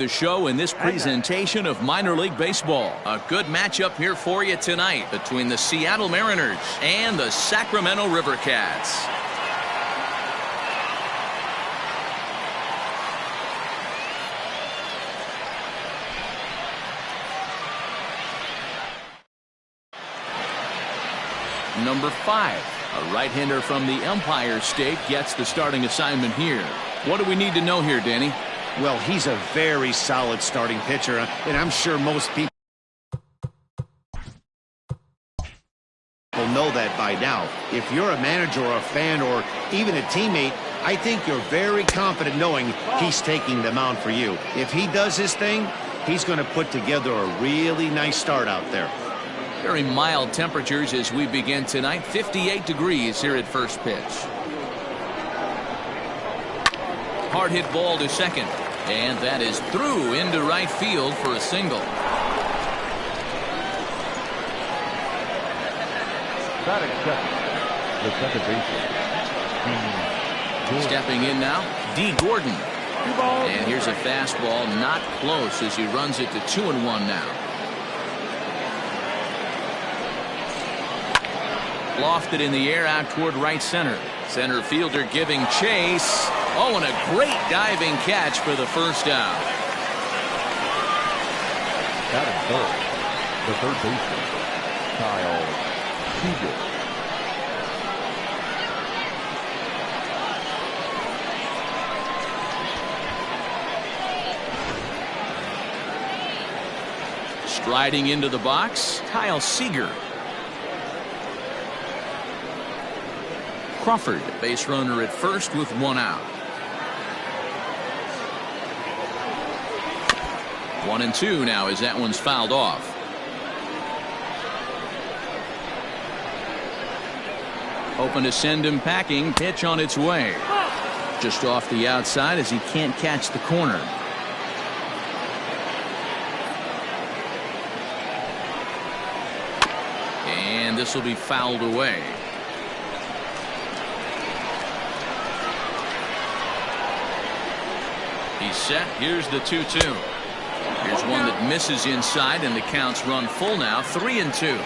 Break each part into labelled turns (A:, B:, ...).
A: The show in this presentation of minor league baseball. A good matchup here for you tonight between the Seattle Mariners and the Sacramento River Cats. Number 5, a right-hander from the Empire State, gets the starting assignment here. What do we need to know here, Danny?
B: Well, he's a very solid starting pitcher, and I'm sure most people know that by now. If you're a manager or a fan or even a teammate, I think you're very confident knowing he's taking the mound for you. If he does his thing, he's going to put together a really nice start out there.
A: Very mild temperatures as we begin tonight. 58 degrees here at first pitch. Hard hit ball to second. And that is through into right field for a single.
C: The second baseman.
A: Stepping in now, D. Gordon. And here's a fastball not close as he runs it to 2-1 now. Lofted in the air out toward right center. Center fielder giving chase. Oh, and a great diving catch for the first out.
C: Batting third, the third baseman, Kyle Seager.
A: Striding into the box, Kyle Seager. Crawford, base runner at first with one out. 1-2 now as that one's fouled off. Hoping to send him packing. Pitch on its way. Just off the outside as he can't catch the corner. And this will be fouled away. He's set. Here's the 2-2. Here's one that misses inside, and the count's run full now. 3-2.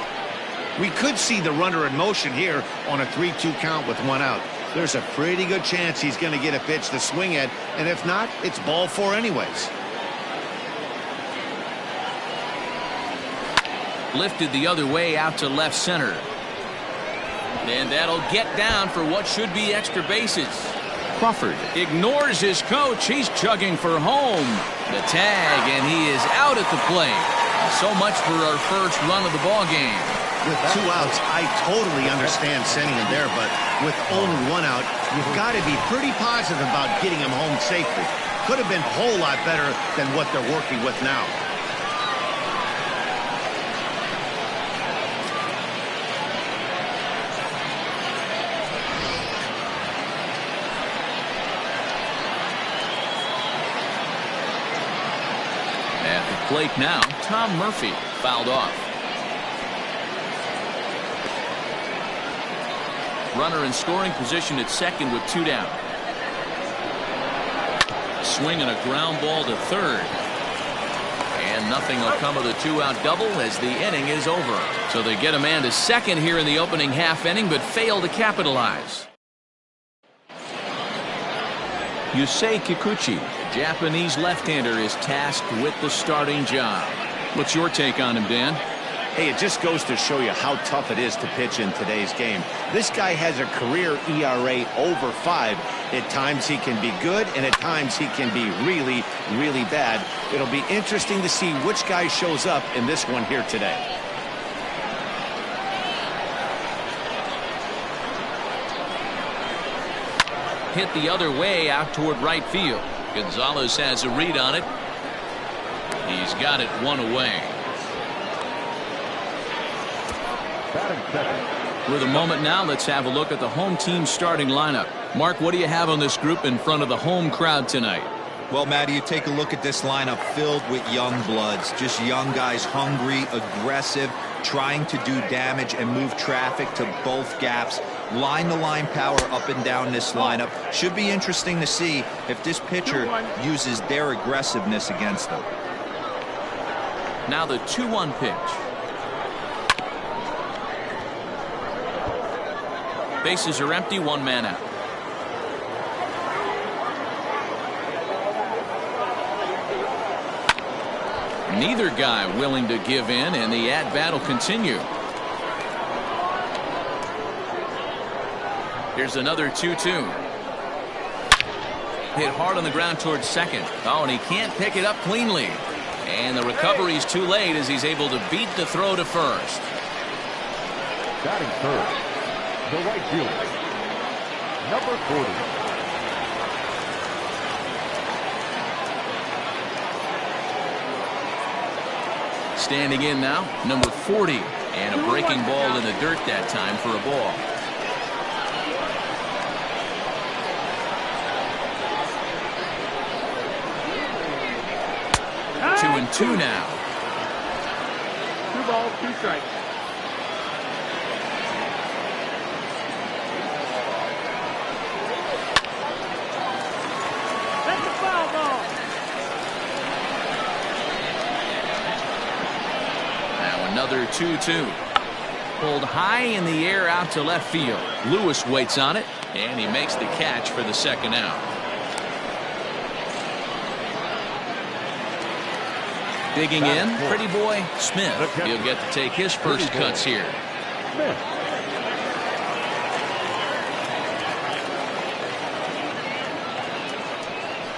B: We could see the runner in motion here on a 3-2 count with one out. There's a pretty good chance he's going to get a pitch to swing at, and if not, it's ball 4 anyways.
A: Lifted the other way out to left center. And that'll get down for what should be extra bases. Crawford ignores his coach. He's chugging for home. The tag, and he is out at the plate. So much for our first run of the ball game.
B: With 2 outs, I totally understand sending him there, but with only 1 out, you've got to be pretty positive about getting him home safely. Could have been a whole lot better than what they're working with now.
A: Plate now, Tom Murphy fouled off. Runner in scoring position at second with 2 down. Swing and a ground ball to third. And nothing will come of the 2-out double as the inning is over. So they get a man to second here in the opening half inning, but fail to capitalize. Yusei Kikuchi, the Japanese left-hander, is tasked with the starting job. What's your take on him, Dan?
B: Hey, it just goes to show you how tough it is to pitch in today's game. This guy has a career ERA over 5. At times he can be good, and at times he can be really, really bad. It'll be interesting to see which guy shows up in this one here today.
A: Hit the other way out toward right field. Gonzalez has a read on it. He's got it 1 away. With a moment now, let's have a look at the home team starting lineup. Mark, what do you have on this group in front of the home crowd tonight?
D: Well, Matty, you take a look at this lineup filled with young bloods. Just young guys, hungry, aggressive, trying to do damage and move traffic to both gaps. Line-to-line power up and down this lineup. Should be interesting to see if this pitcher uses their aggressiveness against them.
A: Now the 2-1 pitch. Bases are empty, 1 man out. Neither guy willing to give in, and the at-bat will continue. Here's another 2-2. Hit hard on the ground towards second. Oh, and he can't pick it up cleanly. And the recovery's too late as he's able to beat the throw to first.
C: Batting third, the right fielder, number 40.
A: Standing in now, number 40. And a breaking ball in the dirt that time for a ball. 2-2 now.
E: 2 balls, 2 strikes. That's a foul ball.
A: Now another 2-2. Pulled high in the air out to left field. Lewis waits on it, and he makes the catch for the second out. Digging in, pretty boy Smith. He'll get to take his first cuts here.
C: Smith.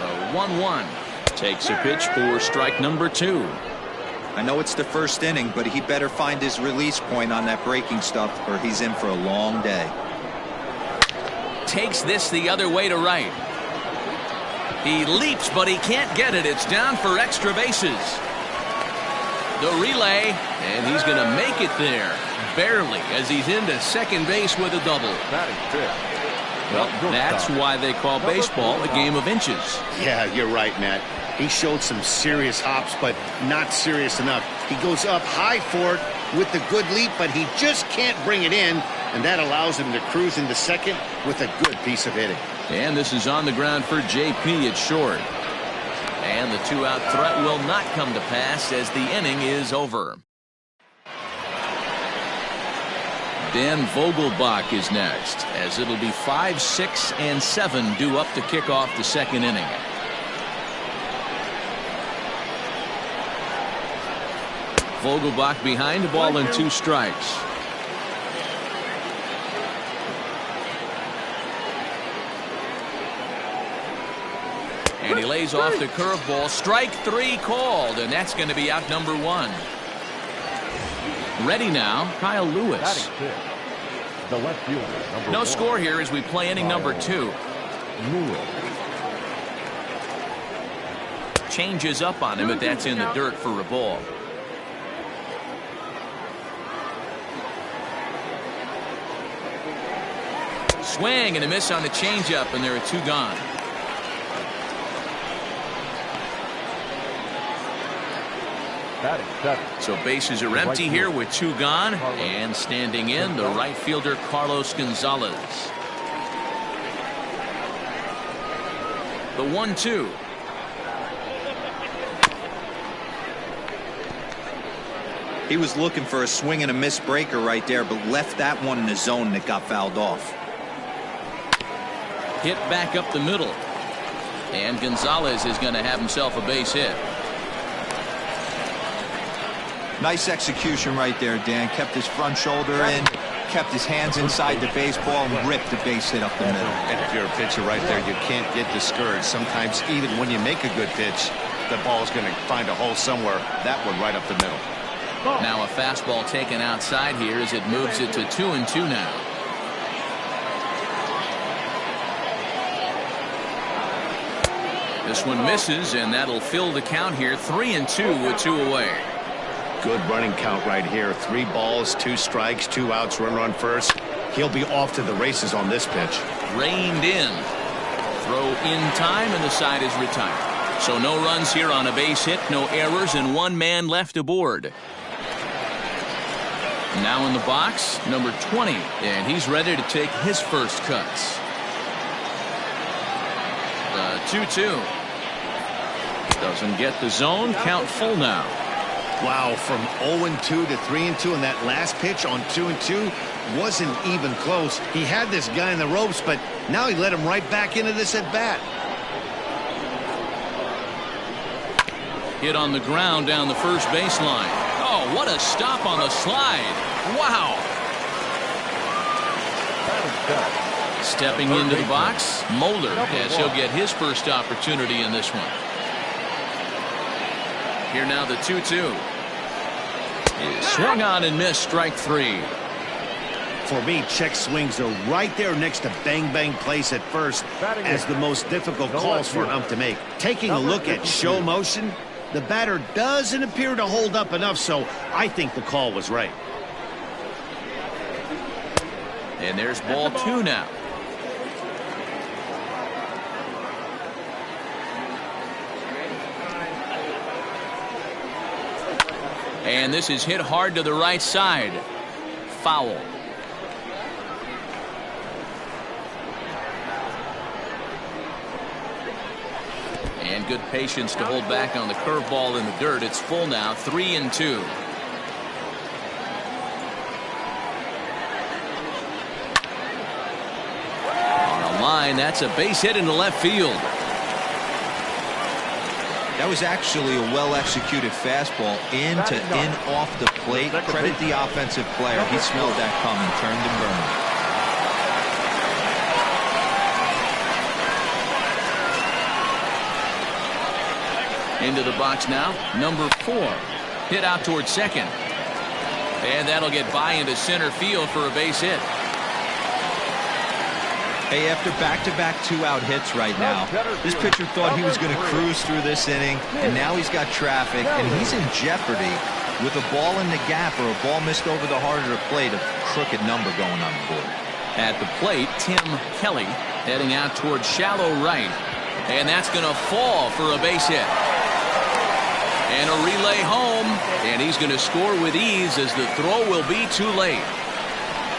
A: The 1-1 takes a pitch for strike number 2.
D: I know it's the first inning, but he better find his release point on that breaking stuff or he's in for a long day.
A: Takes this the other way to right. He leaps, but he can't get it. It's down for extra bases. The relay, and he's going to make it there. Barely, as he's into second base with a double.
C: Batting fifth.
A: Well, that's why they call baseball a game of inches.
F: Yeah, you're right, Matt. He showed some serious hops, but not serious enough. He goes up high for it with the good leap, but he just can't bring it in, and that allows him to cruise into second with a good piece of hitting.
A: And this is on the ground for JP at short. And the 2-out threat will not come to pass as the inning is over. Dan Vogelbach is next, as it'll be 5, 6, and 7 due up to kick off the second inning. Vogelbach behind, the ball and 2 strikes. And he lays off the curveball. Strike 3 called, and that's going to be out number 1. Ready now, Kyle Lewis.
C: Batting fifth, the left fielder, number 1.
A: No score here as we play inning number 2.
C: Lewis.
A: Changes up on him, but that's in the dirt for a ball. Swing and a miss on the changeup, and there are 2 gone.
C: Batting seven.
A: So bases are empty here with 2 gone, and standing in, the right fielder Carlos Gonzalez. The 1-2.
D: He was looking for a swing and a miss breaker right there, but left that one in the zone that got fouled off.
A: Hit back up the middle, and Gonzalez is going to have himself a base hit.
D: Nice execution right there, Dan. Kept his front shoulder in, kept his hands inside the baseball, and ripped the base hit up the middle.
B: And if you're a pitcher right there, you can't get discouraged. Sometimes even when you make a good pitch, the ball is going to find a hole somewhere. That one right up the middle.
A: Now a fastball taken outside here as it moves it to 2-2 now. This one misses, and that'll fill the count here. 3-2 with 2 away.
B: Good running count right here. 3 balls, 2 strikes, 2 outs, runner on first. He'll be off to the races on this pitch.
A: Reined in. Throw in time, and the side is retired. So no runs here on a base hit, no errors, and 1 man left aboard. Now in the box, number 20, and he's ready to take his first cuts. The 2-2. Doesn't get the zone. Count full now.
F: Wow, from 0-2 to 3-2, and that last pitch on 2-2 wasn't even close. He had this guy in the ropes, but now he let him right back into this at bat.
A: Hit on the ground down the first baseline. Oh, what a stop on the slide. Wow. Stepping into the box, Mulder, as he'll get his first opportunity in this one. Here now the 2-2. Swung on and missed, strike 3.
F: For me, check swings are right there next to bang bang place at first as the most difficult calls for an ump to make. Taking a look at show motion, the batter doesn't appear to hold up enough, so I think the call was right.
A: And there's ball 2 now. And this is hit hard to the right side. Foul. And good patience to hold back on the curveball in the dirt. It's full now, 3-2. On a line, that's a base hit into left field.
D: That was actually a well-executed fastball in off the plate. Credit the offensive player. He smelled that coming, turned and burned.
A: Into the box now, number 4. Hit out towards second. And that'll get by into center field for a base hit.
D: Hey, after back-to-back 2-out hits right now, this pitcher thought he was going to cruise through this inning, and now he's got traffic, and he's in jeopardy with a ball in the gap or a ball missed over the heart of the plate, a crooked number going on the board.
A: At the plate, Tim Kelly heading out towards shallow right, and that's going to fall for a base hit. And a relay home, and he's going to score with ease as the throw will be too late.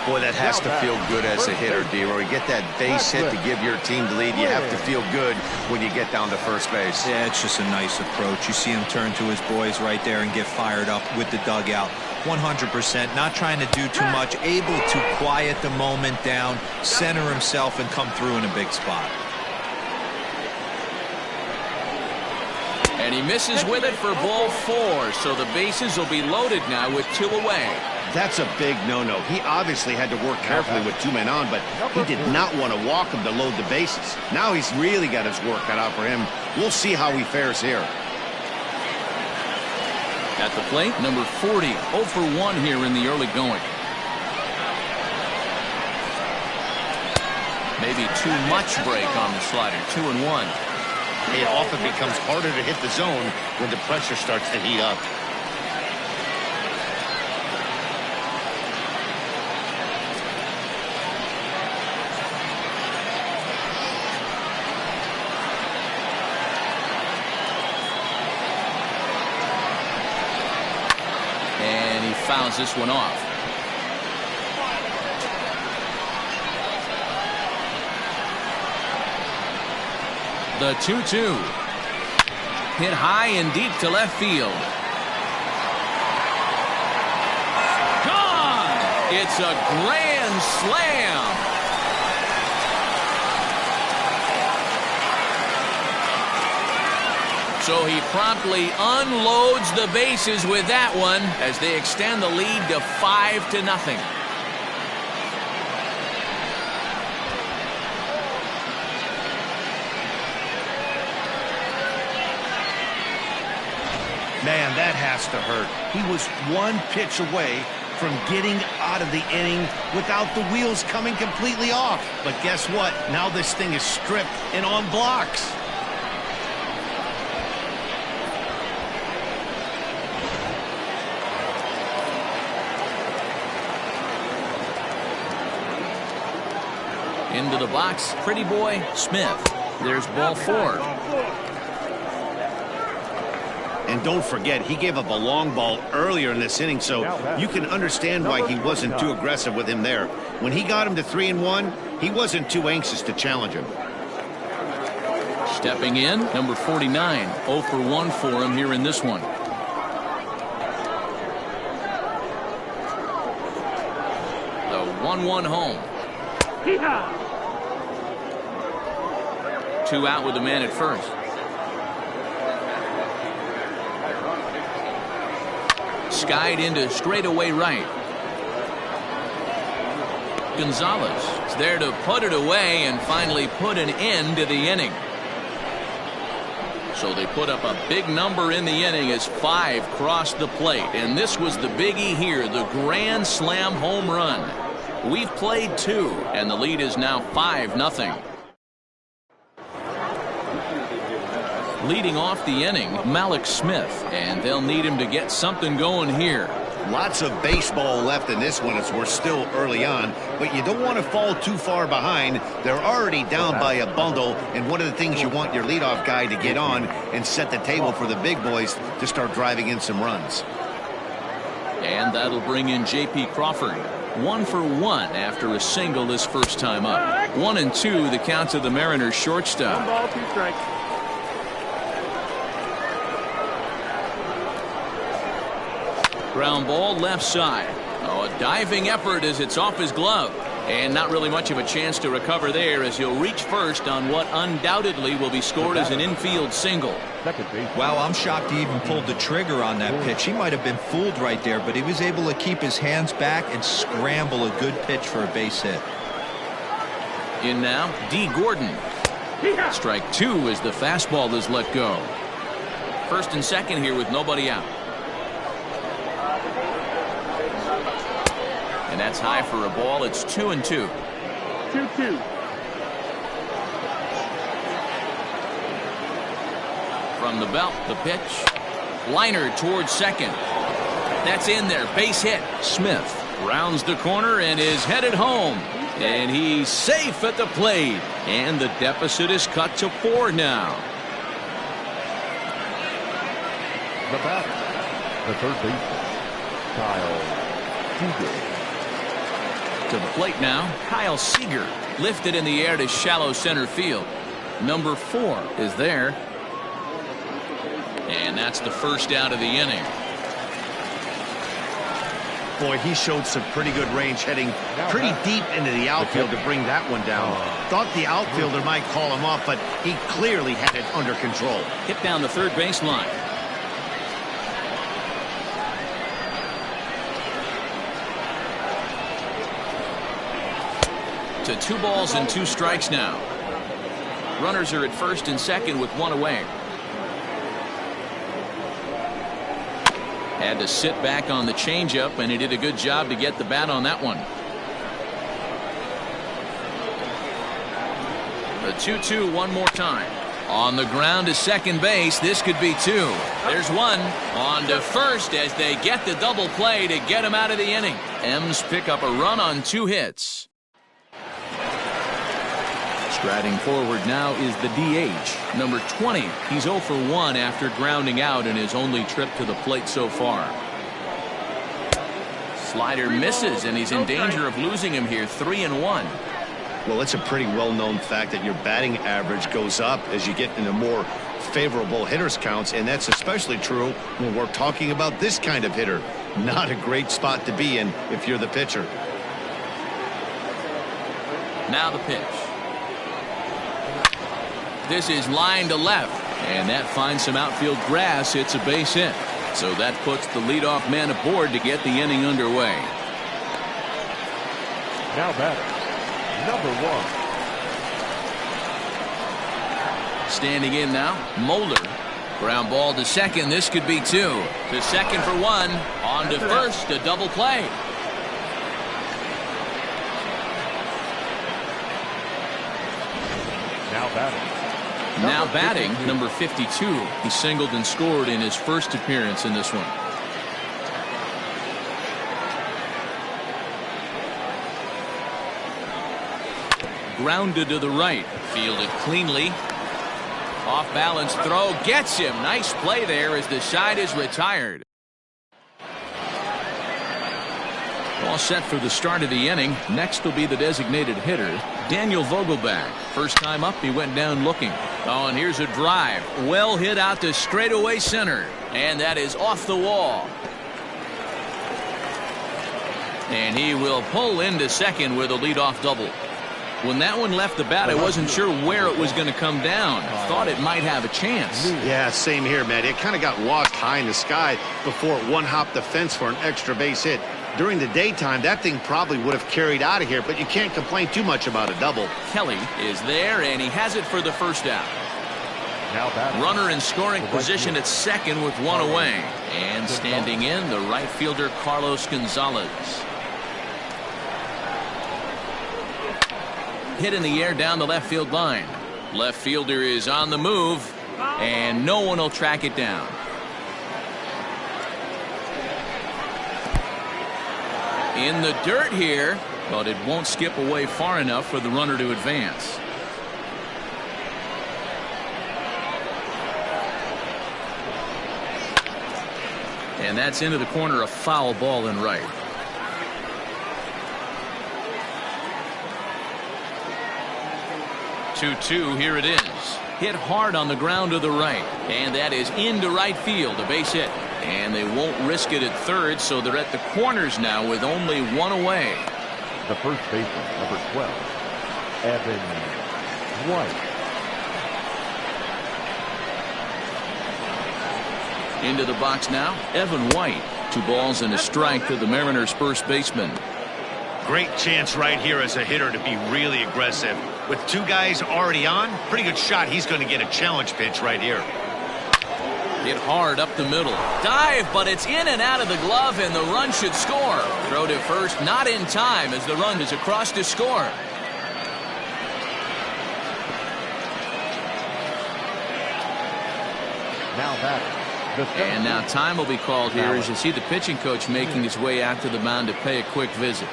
B: Boy, that has to feel good as a hitter, D-Roy. You get that base hit to give your team the lead. You have to feel good when you get down to first base.
D: Yeah, it's just a nice approach. You see him turn to his boys right there and get fired up with the dugout. 100%, not trying to do too much, able to quiet the moment down, center himself, and come through in a big spot.
A: And he misses with it for ball 4, so the bases will be loaded now with 2 away.
F: That's a big no-no. He obviously had to work carefully with 2 men on, but he did not want to walk him to load the bases. Now he's really got his work cut out for him. We'll see how he fares here.
A: At the plate, number 40, 0 for 1 here in the early going. Maybe too much break on the slider, 2-1.
F: It often becomes harder to hit the zone when the pressure starts to heat up.
A: And he fouls this one off. The 2-2. Hit high and deep to left field. Gone! It's a grand slam. So he promptly unloads the bases with that one as they extend the lead to 5-0.
F: Man, that has to hurt. He was 1 pitch away from getting out of the inning without the wheels coming completely off. But guess what? Now this thing is stripped and on blocks.
A: Into the box, Pretty Boy Smith. There's ball 4.
F: And don't forget, he gave up a long ball earlier in this inning, so you can understand why he wasn't too aggressive with him there. When he got him to 3-1, he wasn't too anxious to challenge him.
A: Stepping in, number 49, 0 for 1 for him here in this one. The 1-1 home. 2 out with the man at first. Skied into straightaway right. Gonzalez is there to put it away and finally put an end to the inning. So they put up a big number in the inning as 5 crossed the plate. And this was the biggie here, the grand slam home run. We've played 2, and the lead is now 5-0. Leading off the inning, Mallex Smith, and they'll need him to get something going here.
F: Lots of baseball left in this one as we're still early on, but you don't want to fall too far behind. They're already down by a bundle, and one of the things you want your leadoff guy to get on and set the table for the big boys to start driving in some runs.
A: And that'll bring in J.P. Crawford. 1 for 1 after a single this first time up. 1-2 the count to the Mariners shortstop.
E: 1 ball, 2 strikes.
A: Ground ball left side. Oh, a diving effort as it's off his glove. And not really much of a chance to recover there as he'll reach first on what undoubtedly will be scored as an infield single.
D: Wow, I'm shocked he even pulled the trigger on that pitch. He might have been fooled right there, but he was able to keep his hands back and scramble a good pitch for a base hit.
A: In now, D. Gordon. Strike 2 as the fastball is let go. First and second here with nobody out. And that's high for a ball. It's 2-2.
E: 2-2.
A: From the belt, the pitch. Liner towards second. That's in there. Base hit. Smith rounds the corner and is headed home. And he's safe at the plate. And the deficit is cut to 4 now.
C: The batter, the third baseman, Kyle Seager.
A: To the plate now, Kyle Seager. Lifted in the air to shallow center field. Number 4 is there. And that's the first out of the inning.
F: Boy, he showed some pretty good range heading pretty deep into the outfield to bring that one down. Thought the outfielder might call him off, but he clearly had it under control.
A: Hit down the third baseline. To 2 balls and 2 strikes now. Runners are at first and second with 1 away. Had to sit back on the changeup, and he did a good job to get the bat on that one. The 2-2 one more time. On the ground to second base. This could be 2. There's 1. On to first as they get the double play to get him out of the inning. M's pick up a run on 2 hits. Striding forward now is the DH, number 20. He's 0 for 1 after grounding out in his only trip to the plate so far. Slider misses, and he's in danger of losing him here. 3-1.
F: Well, it's a pretty well-known fact that your batting average goes up as you get into more favorable hitters counts, and that's especially true when we're talking about this kind of hitter. Not a great spot to be in if you're the pitcher.
A: Now the pitch. This is line to left, and that finds some outfield grass. It's a base hit. So that puts the leadoff man aboard to get the inning underway.
C: Now batter, number 1.
A: Standing in now, Moeller. Ground ball to second. This could be 2. To second for 1. On to first, a double play.
C: Now batting.
A: Now batting, number 52. He singled and scored in his first appearance in this one. Grounded to the right. Fielded cleanly. Off-balance throw gets him. Nice play there as the side is retired. All set for the start of the inning. Next will be the designated hitter, Daniel Vogelbach. First time up, he went down looking. Oh, and here's a drive. Well hit out to straightaway center. And that is off the wall. And he will pull into second with a leadoff double. When that one left the bat, I wasn't sure where it was going to come down. Thought it might have a chance.
F: Yeah, same here, Matt. It kind of got lost high in the sky before it one-hopped the fence for an extra base hit. During the daytime, that thing probably would have carried out of here, but you can't complain too much about a double.
A: Kelly is there, and he has it for the first out.
C: Now batting.
A: Runner in scoring position at second with one away. And standing in, the right fielder, Carlos Gonzalez. Hit in the air down the left field line. Left fielder is on the move, and no one will track it down. In the dirt here, but it won't skip away far enough for the runner to advance. And that's into the corner, a foul ball in right. Two, here it is. Hit hard on the ground to the right. And that is into right field, a base hit. And they won't risk it at third, so they're at the corners now with only one away.
C: The first baseman, number 12, Evan White.
A: Into the box now, Evan White. 2 balls and a strike to the Mariners' first baseman.
B: Great chance right here as a hitter to be really aggressive. With 2 guys already on, pretty good shot. He's going to get a challenge pitch right here.
A: Hit hard up the middle. Dive, but it's in and out of the glove, and the run should score. Throw to first, not in time as the run is across to score.
C: Now batting.
A: And now time will be called here as you see the pitching coach making his way out to the mound to pay a quick visit.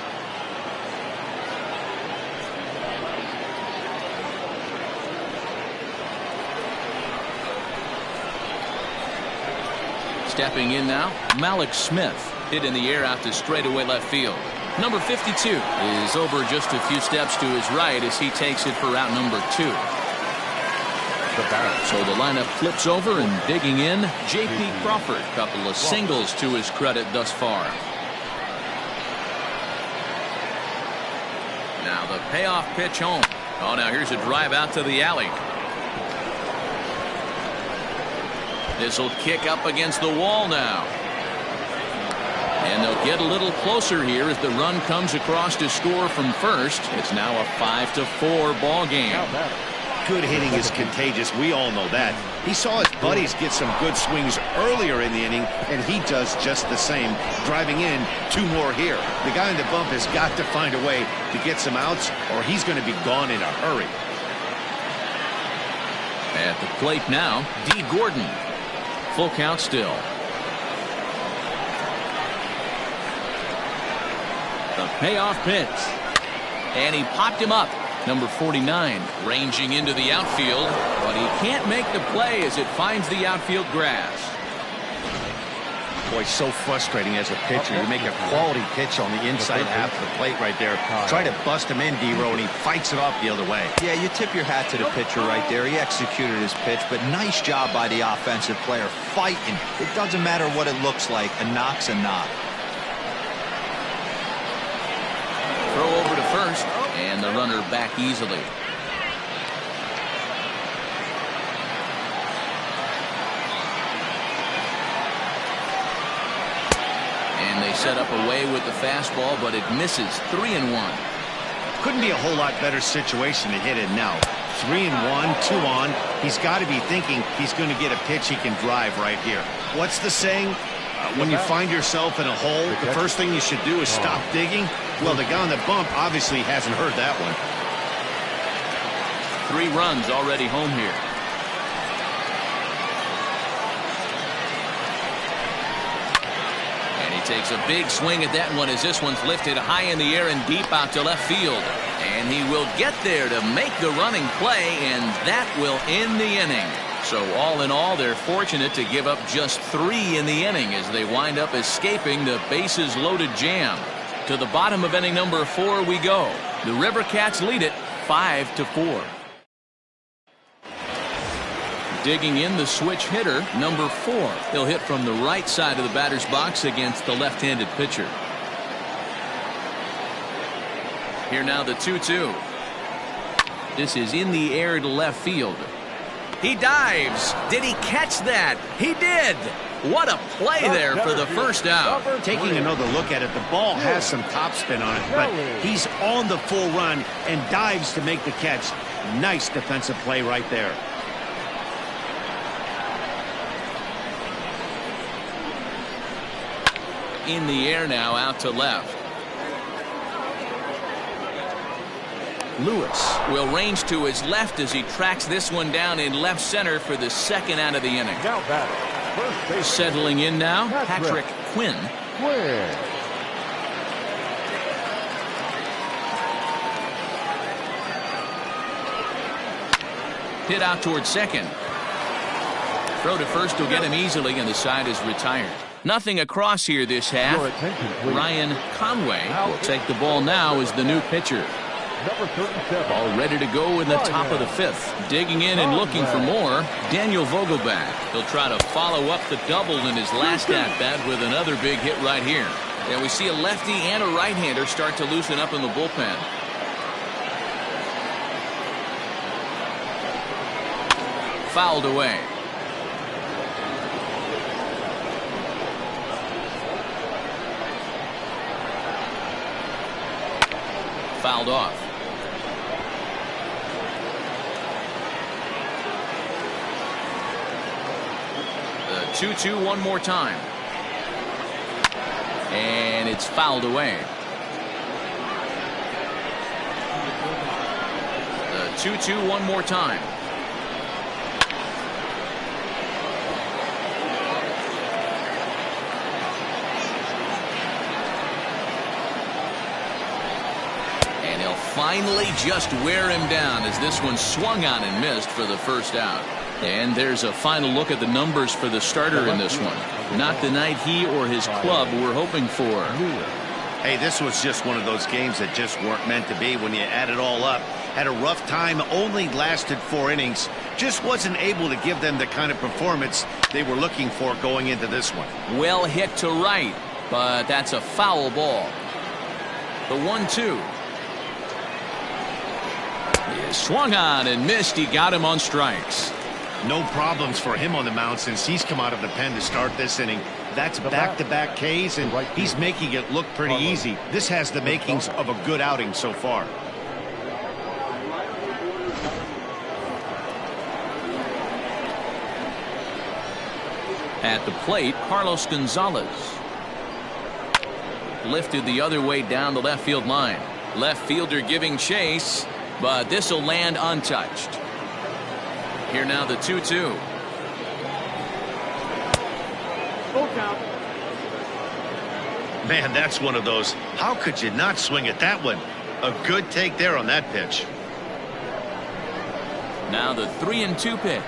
A: Stepping in now, Malik Smith. Hit in the air out to straightaway left field. Number 52 is over just a few steps to his right as he takes it for route number 2. So the lineup flips over, and digging in, J.P. Crawford. Couple of singles to his credit thus far. Now the payoff pitch home. Oh, now here's a drive out to the alley. This will kick up against the wall now. And they'll get a little closer here as the run comes across to score from first. It's now a 5-4 ball game.
F: Good hitting is contagious. We all know that. He saw his buddies get some good swings earlier in the inning, and he does just the same, driving in 2 more here. The guy in the bump has got to find a way to get some outs, or he's going to be gone in a hurry.
A: At the plate now, D. Gordon. Full count still. The payoff pitch. And he popped him up. Number 49 ranging into the outfield, but he can't make the play as it finds the outfield grass.
F: Boy, so frustrating as a pitcher. You make a quality pitch on the inside half of the plate right there. Try to bust him in, D-Row, and he fights it off the other way.
D: Yeah, you tip your hat to the pitcher right there. He executed his pitch, but nice job by the offensive player fighting. It doesn't matter what it looks like. A knock's a knock.
A: Throw over to first, and the runner back easily. And they set up away with the fastball, but it misses. 3-1.
F: Couldn't be a whole lot better situation to hit it now. 3-1, 2 on. He's got to be thinking he's going to get a pitch he can drive right here. What's the saying? When you find yourself in a hole, the first thing you should do is stop digging. Well, the guy on the bump obviously hasn't heard that one.
A: 3 runs already home here. And he takes a big swing at that one as this one's lifted high in the air and deep out to left field. And he will get there to make the running play, and that will end the inning. So all in all, they're fortunate to give up just 3 in the inning as they wind up escaping the bases loaded jam. To the bottom of inning number 4 we go. The River Cats lead it 5-4. Digging in the switch hitter, number 4. He'll hit from the right side of the batter's box against the left-handed pitcher. Here now the 2-2. This is in the air to left field. He dives. Did he catch that? He did. What a play there for the first out.
F: Taking another look at it, the ball has some topspin on it, but he's on the full run and dives to make the catch. Nice defensive play right there.
A: In the air now, out to left. Lewis will range to his left as he tracks this one down in left center for the second out of the inning.
C: Now batting, first base.
A: Settling in now, Patrick Quinn. Hit out towards second. Throw to first will get him easily, and the side is retired. Nothing across here this half. Ryan Conway will take the ball now as the new pitcher.
C: Number 37.
A: All ready to go in the top of the 5th. Digging in and looking for more, Daniel Vogelbach. He'll try to follow up the double in his last at-bat with another big hit right here. And we see a lefty and a right-hander start to loosen up in the bullpen. Fouled away. Fouled off. The 2-2 one more time. And it's fouled away. The 2-2 one more time. Finally just wear him down as this one swung on and missed for the first out. And there's a final look at the numbers for the starter in this one. Not the night he or his club were hoping for.
F: Hey, this was just one of those games that just weren't meant to be when you add it all up. Had a rough time, only lasted 4 innings. Just wasn't able to give them the kind of performance they were looking for going into this one.
A: Well hit to right, but that's a foul ball. The 1-2. Swung on and missed. He got him on strikes.
F: No problems for him on the mound since he's come out of the pen to start this inning. That's back-to-back Ks, and he's making it look pretty easy. This has the makings of a good outing so far.
A: At the plate, Carlos Gonzalez. Lifted the other way down the left field line. Left fielder giving chase. But this will land untouched. Here now the 2-2.
E: Full count.
F: Man, that's one of those. How could you not swing at that one? A good take there on that pitch.
A: Now the 3-2 pitch.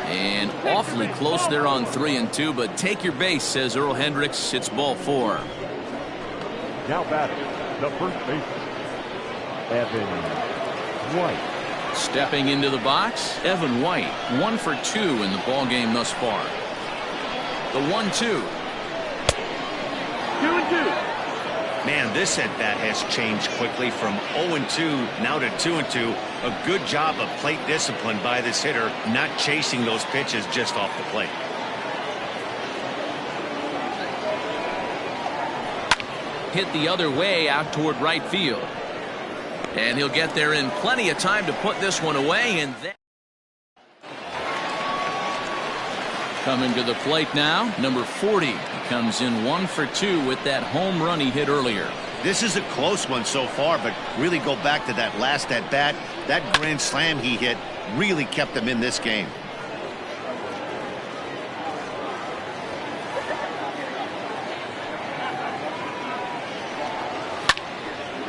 A: And awfully close there on 3-2, but take your base, says Earl Hendricks. It's ball 4.
C: Now batting, the first baseman, Evan White.
A: Stepping into the box, Evan White, 1 for 2 in the ball game thus far. The 1-2.
E: 2-2.
F: Man, this at-bat has changed quickly from 0-2 now to 2-2. A good job of plate discipline by this hitter, not chasing those pitches just off the plate.
A: Hit the other way out toward right field. And he'll get there in plenty of time to put this one away. And then coming to the plate now, number 40. He comes in 1 for 2 with that home run he hit earlier.
F: This is a close one so far, but really go back to that last at-bat. That grand slam he hit really kept them in this game.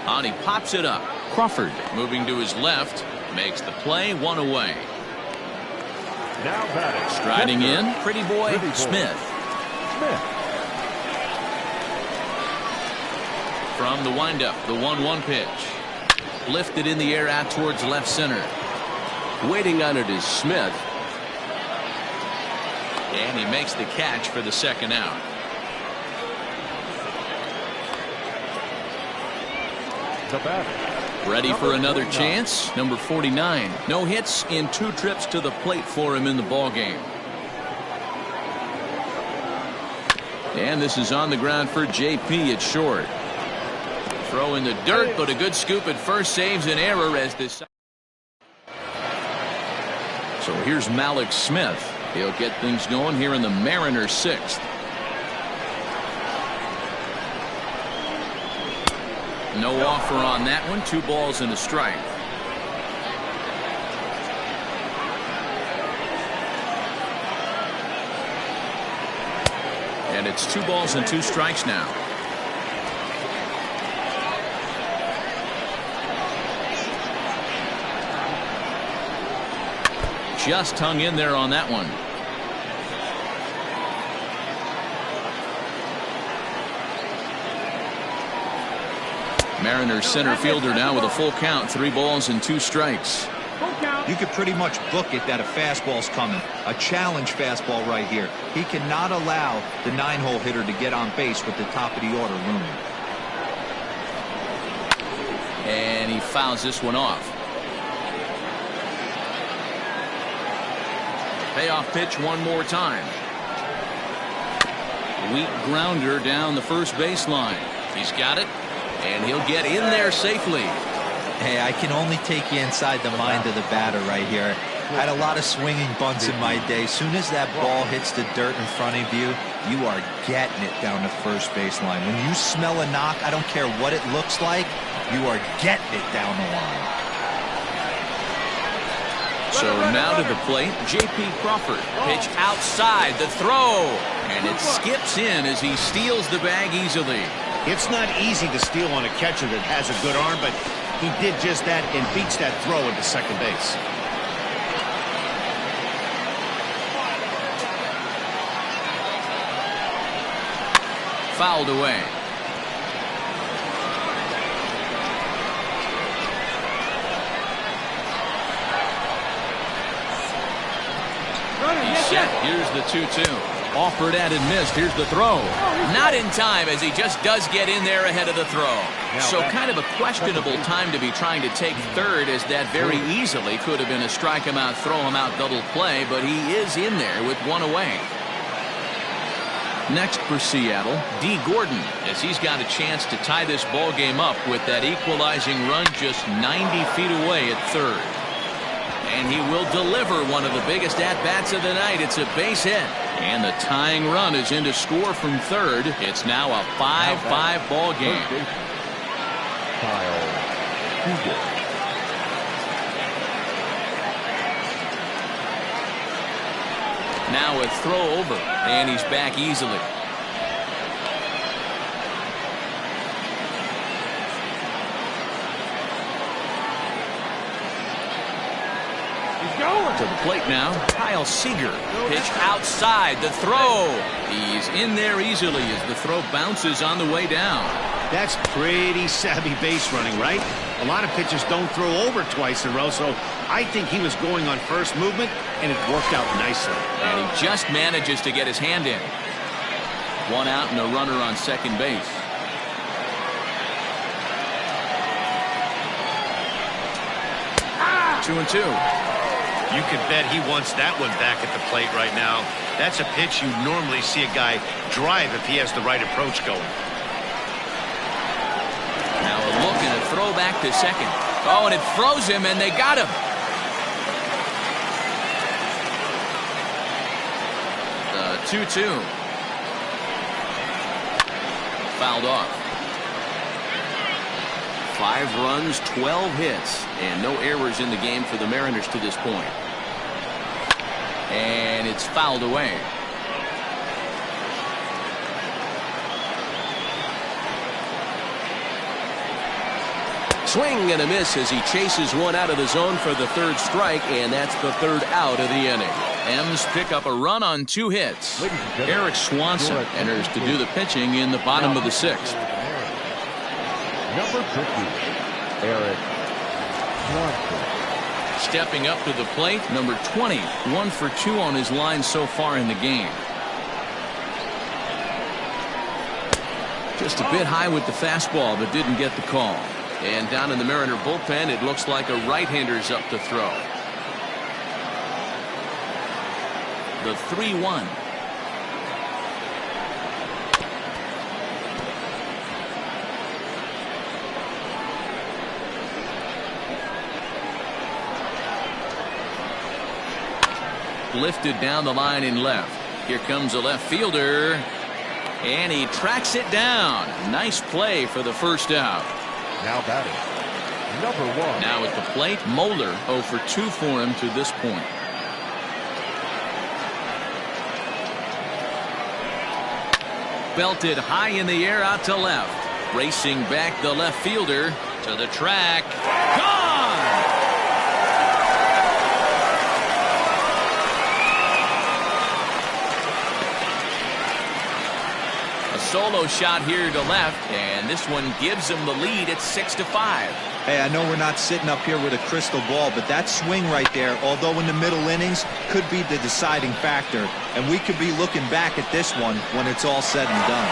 A: And he pops it up. Crawford moving to his left, makes the play, one away.
C: Now batting.
A: Striding in, Pretty Boy Smith. From the windup, the 1-1 pitch. Lifted in the air out towards left center. Waiting on it is Smith. And he makes the catch for the second out.
C: The batter.
A: Ready for another chance. Number 49. No hits in 2 trips to the plate for him in the ball game. And this is on the ground for JP at short. Throw in the dirt, but a good scoop at first saves an error as this. So here's Malik Smith. He'll get things going here in the Mariners' 6th. No offer on that one. 2 balls and a strike. And it's 2 balls and 2 strikes now. Just hung in there on that one. Mariners center fielder now with a full count. 3 balls and 2 strikes.
D: You could pretty much book it that a fastball's coming. A challenge fastball right here. He cannot allow the 9-hole hitter to get on base with the top of the order looming.
A: And he fouls this one off. Payoff pitch one more time. Weak grounder down the first baseline. He's got it. And he'll get in there safely.
D: Hey, I can only take you inside the mind of the batter right here. I had a lot of swinging bunts in my day. Soon as that ball hits the dirt in front of you, you are getting it down the first baseline. When you smell a knock, I don't care what it looks like, you are getting it down the line.
A: So now to the plate, J.P. Crawford. Pitch outside, the throw. And it skips in as he steals the bag easily.
F: It's not easy to steal on a catcher that has a good arm, but he did just that and beats that throw into second base.
A: Fouled away. He's set. Here's the 2-2. Offered and missed. Here's the throw. Not in time as he just does get in there ahead of the throw. So kind of a questionable time to be trying to take third, as that very easily could have been a strike him out, throw him out double play, but he is in there with 1 away. Next for Seattle, D. Gordon, as he's got a chance to tie this ball game up with that equalizing run just 90 feet away at third. And he will deliver one of the biggest at-bats of the night. It's a base hit. And the tying run is in to score from third. It's now a 5-5 ball game.
C: Kyle Seager.
A: Now a throw over, and he's back easily. To the plate now, Kyle Seager. Pitch outside, the throw. He's in there easily as the throw bounces on the way down.
F: That's pretty savvy base running, right? A lot of pitchers don't throw over twice in a row, so I think he was going on first movement, and it worked out nicely.
A: And he just manages to get his hand in. 1 out and a runner on second base. Ah! 2-2.
F: You can bet he wants that one back at the plate right now. That's a pitch you normally see a guy drive if he has the right approach going.
A: Now a look and a throw back to second. Oh, and it froze him, and they got him. 2-2. Fouled off. 5 runs, 12 hits, and no errors in the game for the Mariners to this point. And it's fouled away. Swing and a miss as he chases one out of the zone for the 3rd strike, and that's the 3rd out of the inning. M's pick up a run on 2 hits. Eric Swanson enters to do the pitching in the bottom of the 6th.
C: Number 50, Eric Swanson.
A: Stepping up to the plate, number 20, 1 for 2 on his line so far in the game. Just a bit high with the fastball, but didn't get the call. And down in the Mariner bullpen, it looks like a right-hander's up to throw. The 3-1. Lifted down the line in left. Here comes a left fielder. And he tracks it down. Nice play for the 1st out.
C: Now batting, number 1.
A: Now at the plate, Moeller 0 for 2 for him to this point. Belted high in the air out to left. Racing back the left fielder to the track. Gone! A solo shot here to left, and this one gives him the lead at 6-5.
D: Hey, I know we're not sitting up here with a crystal ball, but that swing right there, although in the middle innings, could be the deciding factor. And we could be looking back at this one when it's all said and done.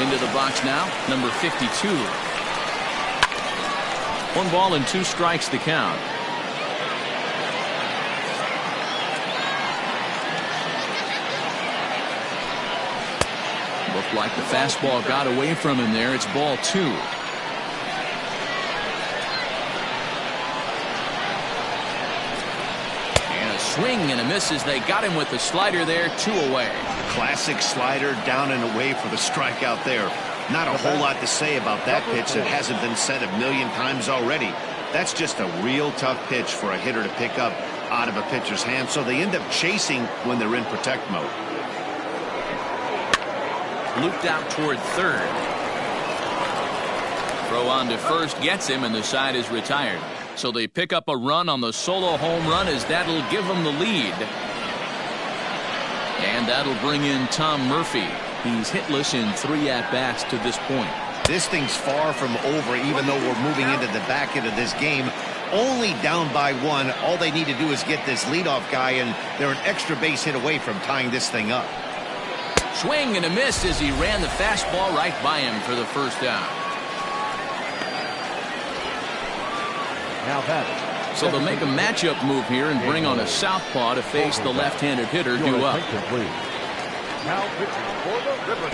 A: Into the box now, number 52. 1 ball and 2 strikes to count. Looked like the fastball got away from him there. It's ball 2. And a swing and a miss as they got him with the slider there. 2 away.
B: Classic slider down and away for the strikeout there. Not a whole lot to say about that pitch that hasn't been said a million times already. That's just a real tough pitch for a hitter to pick up out of a pitcher's hand, so they end up chasing when they're in protect mode.
A: Looped out toward 3rd. Throw on to 1st gets him, and the side is retired. So they pick up a run on the solo home run as that'll give them the lead. And that'll bring in Tom Murphy. He's hitless in 3 at-bats to this point.
B: This thing's far from over, even though we're moving into the back end of this game. Only down by 1. All they need to do is get this leadoff guy, and they're an extra base hit away from tying this thing up.
A: Swing and a miss as he ran the fastball right by him for the 1st out.
C: Now batting.
A: So they'll make a matchup move here and bring on a southpaw to face the left-handed hitter due up.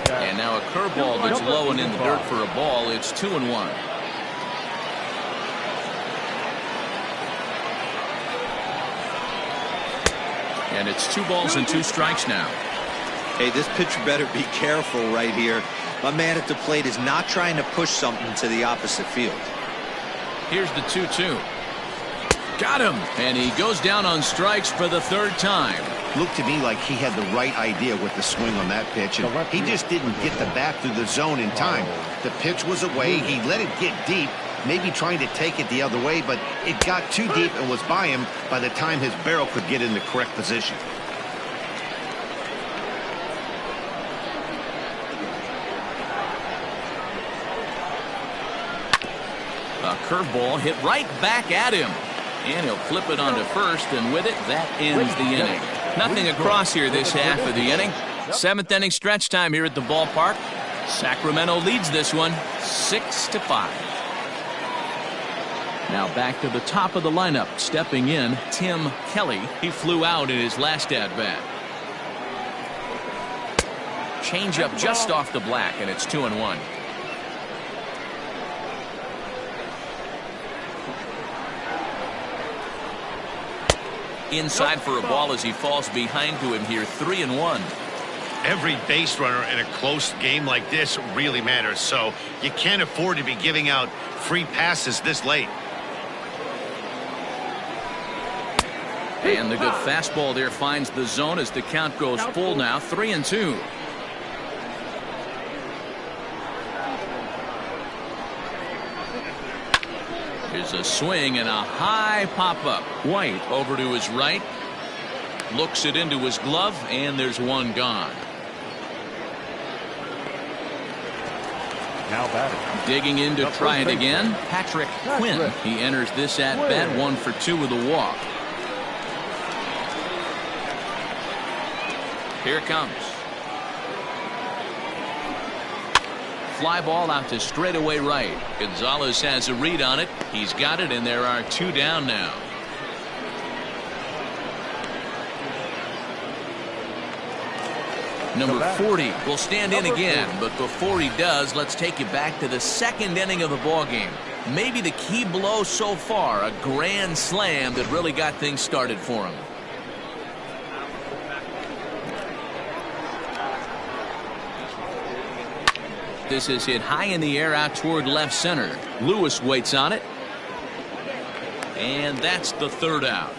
A: And now a curveball that's low and in the dirt for a ball. It's 2-1. And it's 2 balls and 2 strikes now.
D: Hey, this pitcher better be careful right here. My man at the plate is not trying to push something to the opposite field.
A: Here's the 2-2. Got him. And he goes down on strikes for the 3rd time.
B: Looked to me like he had the right idea with the swing on that pitch, and he just didn't get the bat through the zone in time. The pitch was away. He let it get deep, maybe trying to take it the other way, but it got too deep and was by him by the time his barrel could get in the correct position.
A: A curveball hit right back at him. And he'll flip it onto 1st, and with it, that ends the inning. Nothing across here this half of the inning. 7th inning stretch time here at the ballpark. Sacramento leads this one 6-5. Now back to the top of the lineup. Stepping in, Tim Kelly. He flew out in his last at-bat. Changeup just off the black, and it's 2-1. Inside for a ball as he falls behind to him here. 3-1.
F: Every base runner in a close game like this really matters, so you can't afford to be giving out free passes this late.
A: And the good fastball there finds the zone as the count goes full now, 3-2. Here's a swing and a high pop-up. White over to his right. Looks it into his glove, and there's one gone.
C: Now batting.
A: Digging in to try it again, Patrick Quinn. He enters this at-bat 1 for 2 with a walk. Here it comes. Fly ball out to straightaway right. Gonzalez has a read on it. He's got it, and there are 2 down now. Number 40 will stand in again, but before he does, let's take you back to the second inning of the ball game. Maybe the key blow so far, a grand slam that really got things started for him. This is hit high in the air out toward left center. Lewis waits on it. And that's the 3rd out.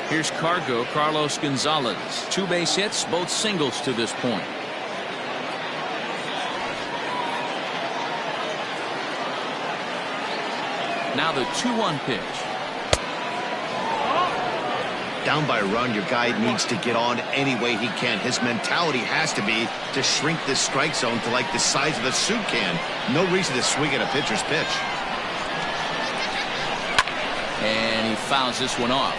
A: Here's Carlos Gonzalez. 2 base hits, both singles to this point. Now the 2-1 pitch.
B: Down by a run, your guy needs to get on any way he can. His mentality has to be to shrink this strike zone to like the size of a soup can. No reason to swing at a pitcher's pitch.
A: And he fouls this one off.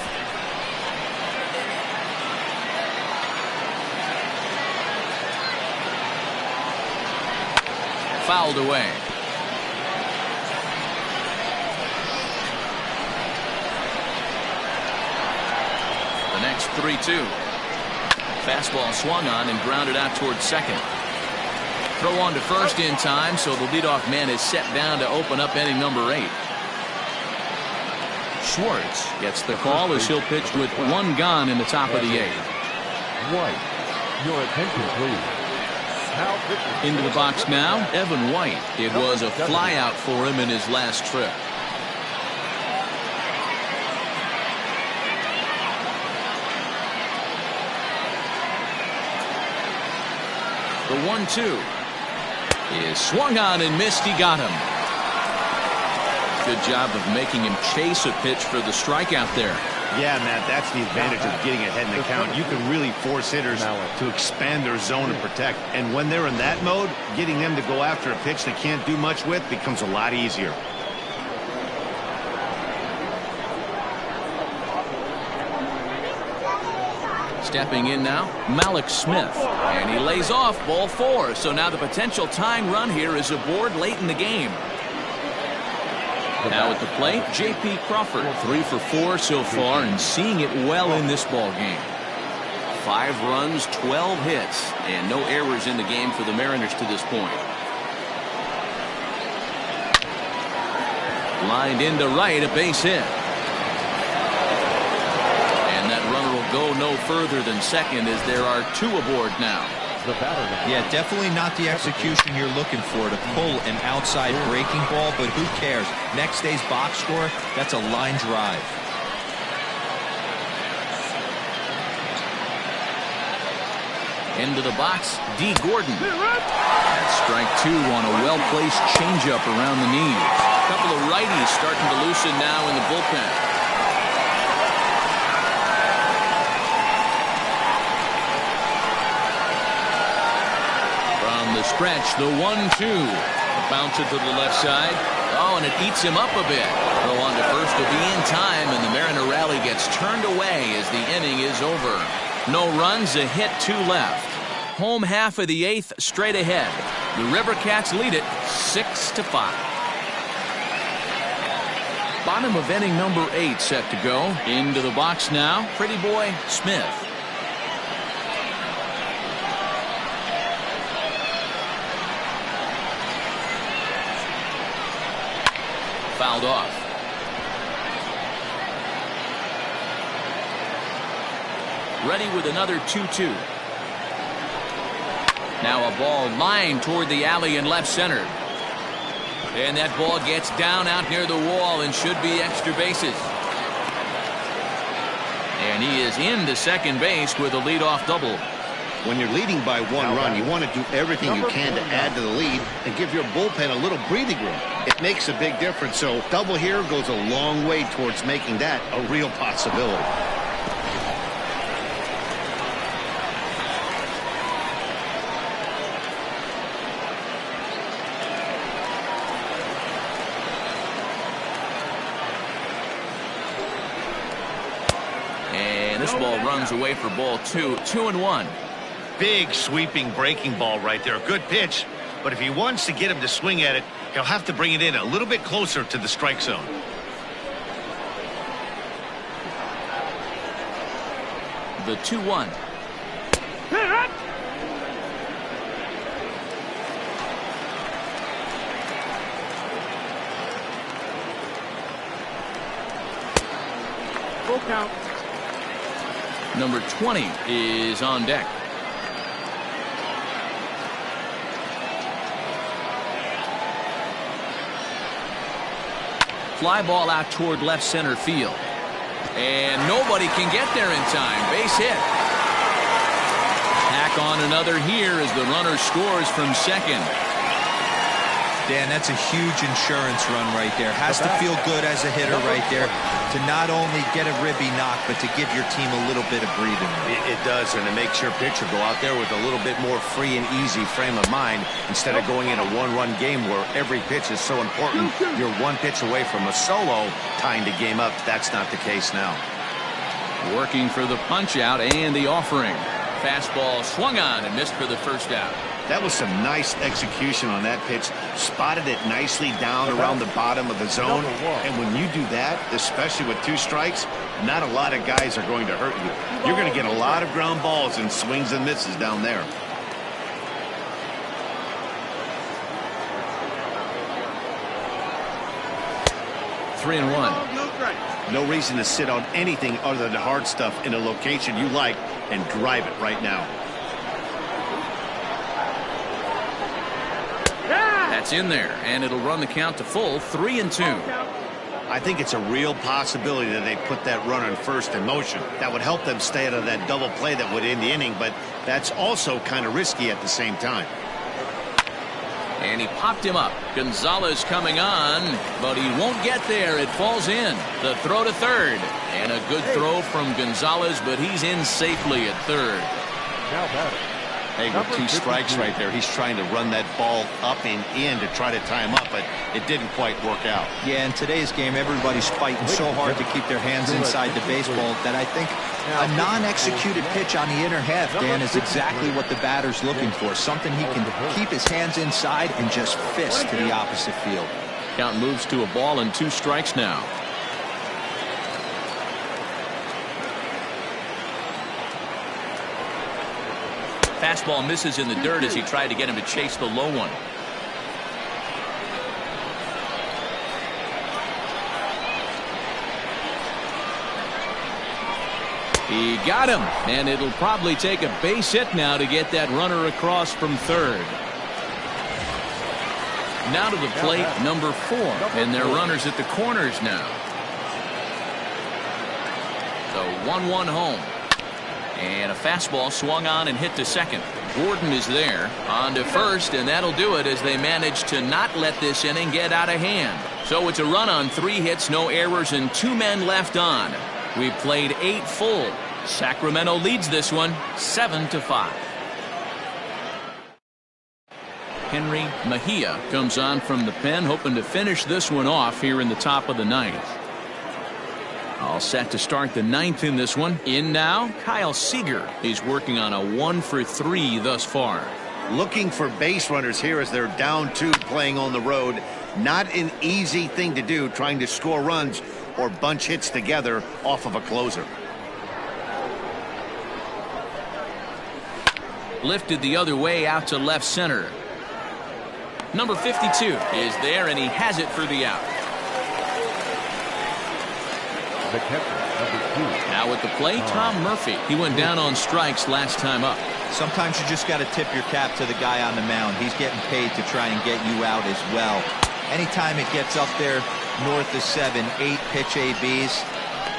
A: Fouled away. The next 3-2. Fastball swung on and grounded out towards second. Throw on to first in time, so the leadoff man is set down to open up inning number 8. Schwartz gets the call as he'll pitch with 1 gone in the top of the 8th.
C: White, your attention please.
A: Into the box now, Evan White. It was a flyout for him in his last trip. The 1-2 is swung on and missed. He got him. Good job of making him chase a pitch for the strikeout there.
B: Yeah, Matt, that's the advantage of getting ahead in the count. You can really force hitters to expand their zone and protect. And when they're in that mode, getting them to go after a pitch they can't do much with becomes a lot easier.
A: Stepping in now, Malik Smith. And he lays off ball 4. So now the potential tying run here is aboard late in the game. Now at the plate, J.P. Crawford. 3 for 4 so far and seeing it well in this ball game. 5 runs, 12 hits, and no errors in the game for the Mariners to this point. Lined into right, a base hit. And that runner will go no further than second as there are 2 aboard now.
D: Yeah, definitely not the execution you're looking for to pull an outside breaking ball, but who cares? Next day's box score, that's a line drive.
A: Into the box, D. Gordon. That's strike 2 on a well-placed changeup around the knees. A couple of righties starting to loosen now in the bullpen. The stretch, the 1-2. Bounce it to the left side. Oh, and it eats him up a bit. Throw on to first will be in time, and the Mariner rally gets turned away as the inning is over. No runs, a hit, 2 left. Home half of the 8th, straight ahead. The Rivercats lead it 6-5. Bottom of inning number 8 set to go. Into the box now, Pretty Boy Smith. Fouled off. ready with another 2-2. Now a ball lined toward the alley in left center. And that ball gets down out near the wall and should be extra bases. And he is into second base with a leadoff double.
F: When you're leading by 1 run, you want to do everything you can to add to the lead and give your bullpen a little breathing room. It makes a big difference, so double here goes a long way towards making that a real possibility.
A: And this ball runs away for ball 2. 2-1.
F: Big sweeping breaking ball right there. Good pitch, but if he wants to get him to swing at it, he'll have to bring it in a little bit closer to the strike zone.
A: The 2-1.
E: Full count.
A: Number 20 is on deck. Fly ball out toward left center field. And nobody can get there in time. Base hit. Tack on another here as the runner scores from second.
D: Dan, that's a huge insurance run right there. Has to feel good as a hitter right there to not only get a ribby knock, but to give your team a little bit of breathing room.
B: It does, and it makes your pitcher go out there with a little bit more free and easy frame of mind instead of going in a one-run game where every pitch is so important. You're one pitch away from a solo tying the game up. That's not the case now.
A: Working for the punch out and the offering. Fastball swung on and missed for the first out.
B: That was some nice execution on that pitch. Spotted it nicely down around the bottom of the zone. And when you do that, especially with 2 strikes, not a lot of guys are going to hurt you. You're going to get a lot of ground balls and swings and misses down there.
A: Three and one.
B: No reason to sit on anything other than the hard stuff in a location you like and drive it right now.
A: That's in there, and it'll run the count to full. 3-2.
B: I think it's a real possibility that they put that runner in first in motion. That would help them stay out of that double play that would end the inning, but that's also kind of risky at the same time.
A: And he popped him up. Gonzalez coming on, but he won't get there. It falls in. The throw to third. And a good throw from Gonzalez, but he's in safely at third.
C: Now batting.
B: Hey, with 2 strikes right there, he's trying to run that ball up and in to try to tie him up, but it didn't quite work out.
D: Yeah, in today's game, everybody's fighting so hard to keep their hands inside the baseball that I think a non-executed pitch on the inner half, Dan, is exactly what the batter's looking for. Something he can keep his hands inside and just fist to the opposite field.
A: Count moves to a ball and 2 strikes now. Fastball misses in the dirt as he tried to get him to chase the low one. He got him, and it'll probably take a base hit now to get that runner across from third. Now to the plate, number 4, and their runners at the corners now. The 1-1 home. And a fastball swung on and hit to second. Gordon is there on to first, and that'll do it as they manage to not let this inning get out of hand. So it's a run on 3 hits, no errors, and 2 men left on. We've played 8 full. Sacramento leads this one 7-5. Henry Mejia comes on from the pen, hoping to finish this one off here in the top of the 9th. All set to start the 9th in this one. In now, Kyle Seager. He's working on a 1-for-3 thus far.
B: Looking for base runners here as they're down 2 playing on the road. Not an easy thing to do, trying to score runs or bunch hits together off of a closer.
A: Lifted the other way out to left center. Number 52 is there, and he has it for the out.
C: The catcher, number 2.
A: Now Now at the plate, Tom Murphy. He went down on strikes last time up.
D: Sometimes you just got to tip your cap to the guy on the mound. He's getting paid to try and get you out as well. Anytime it gets up there north of 7, 8 pitch ABs,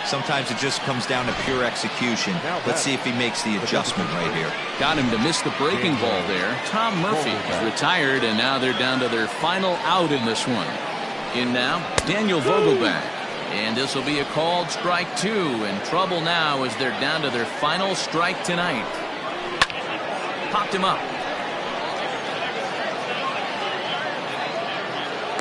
D: sometimes it just comes down to pure execution. Let's see if he makes the adjustment right here.
A: Got him to miss the breaking ball there. Tom Murphy is retired, and now they're down to their final out in this one. In now, Daniel Vogelbach. And this will be a called strike 2. In trouble now as they're down to their final strike tonight. Popped him up.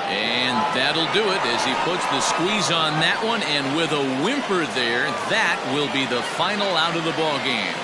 A: And that'll do it as he puts the squeeze on that one, and with a whimper there, that will be the final out of the ball game.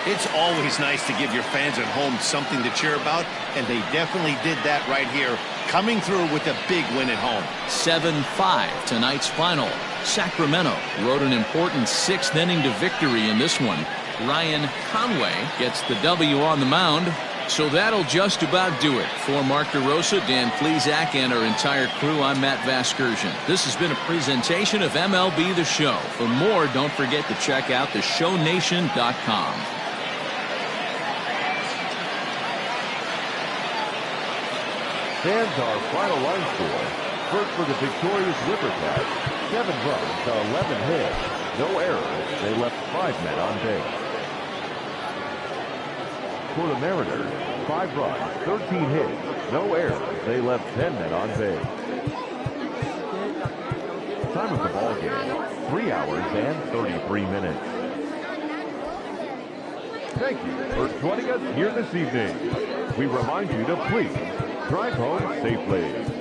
B: It's always nice to give your fans at home something to cheer about, and they definitely did that right here, coming through with a big win at home.
A: 7-5 tonight's final. Sacramento rode an important 6th inning to victory in this one. Ryan Conway gets the W on the mound. So that'll just about do it. For Mark DeRosa, Dan Plesac, and our entire crew, I'm Matt Vasgersian. This has been a presentation of MLB The Show. For more, don't forget to check out theshownation.com.
C: Fans, our final line score. First for the victorious Whippercats, 7 runs to 11 hits. No errors. They left 5 men on base. For the Mariners, 5 runs, 13 hits, no errors. They left 10 men on base. Time of the ball game, 3 hours and 33 minutes. Thank you for joining us here this evening. We remind you to please drive home safely.